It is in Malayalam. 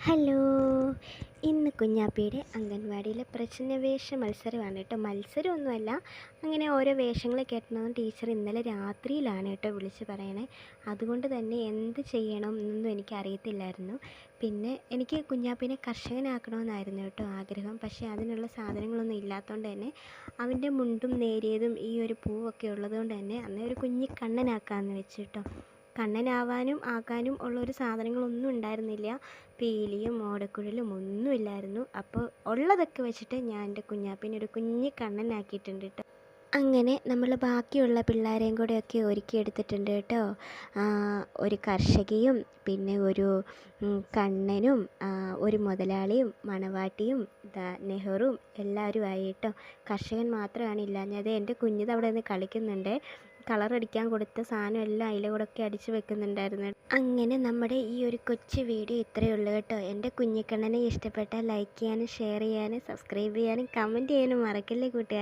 ഹലോ! ഇന്ന് കുഞ്ഞാപ്പിയുടെ അംഗൻവാടിയിലെ പ്രച്ഛന്നവേഷ മത്സരമാണ് കേട്ടോ. മത്സരമൊന്നുമല്ല, അങ്ങനെ ഓരോ വേഷങ്ങൾ കെട്ടണമെന്ന് ടീച്ചർ ഇന്നലെ രാത്രിയിലാണ് കേട്ടോ വിളിച്ച് പറയണേ. അതുകൊണ്ട് തന്നെ എന്ത് ചെയ്യണം എന്നൊന്നും എനിക്കറിയത്തില്ലായിരുന്നു. പിന്നെ എനിക്ക് കുഞ്ഞാപ്പീനെ കർഷകനാക്കണമെന്നായിരുന്നു കേട്ടോ ആഗ്രഹം. പക്ഷേ അതിനുള്ള സാധനങ്ങളൊന്നും ഇല്ലാത്തതുകൊണ്ട് തന്നെ അവൻ്റെ മുണ്ടും നേരിയതും ഈ ഒരു പൂവൊക്കെ ഉള്ളതുകൊണ്ട് തന്നെ അന്നേ ഒരു കുഞ്ഞി കണ്ണനാക്കാമെന്ന് വെച്ച് കേട്ടോ. കണ്ണനാവാനും ആക്കാനും ഉള്ളൊരു സാധനങ്ങളൊന്നും ഉണ്ടായിരുന്നില്ല. പീലിയും ഓടക്കുഴലും ഒന്നുമില്ലായിരുന്നു. അപ്പോൾ ഉള്ളതൊക്കെ വെച്ചിട്ട് ഞാൻ എൻ്റെ കുഞ്ഞാപ്പീനെ ഒരു കുഞ്ഞി കണ്ണനാക്കിയിട്ടുണ്ട് കേട്ടോ. അങ്ങനെ നമ്മൾ ബാക്കിയുള്ള പിള്ളേരെയും കൂടെയൊക്കെ ഒരുക്കിയെടുത്തിട്ടുണ്ട് കേട്ടോ. ഒരു കർഷകയും പിന്നെ ഒരു കണ്ണനും ഒരു മുതലാളിയും മണവാട്ടിയും നെഹ്റുവും എല്ലാവരുമായി കേട്ടോ. കർഷകൻ മാത്രമാണ് ഇല്ലാഞ്ഞത്. എൻ്റെ കുഞ്ഞിത് അവിടെ നിന്ന് കളിക്കുന്നുണ്ട്. കളറടിക്കാൻ കൊടുത്ത സാധനം എല്ലാം അതിലെ കൂടെ ഒക്കെ അടിച്ച് വെക്കുന്നുണ്ടായിരുന്നു. അങ്ങനെ നമ്മുടെ ഈ ഒരു കൊച്ചു വീഡിയോ ഇത്രയേ ഉള്ളൂ കേട്ടോ. എൻ്റെ കുഞ്ഞിക്കണ്ണനെ ഇഷ്ടപ്പെട്ടാൽ ലൈക്ക് ചെയ്യാനും ഷെയർ ചെയ്യാനും സബ്സ്ക്രൈബ് ചെയ്യാനും കമൻറ്റ് ചെയ്യാനും മറക്കല്ലേ കൂട്ടുകാർ.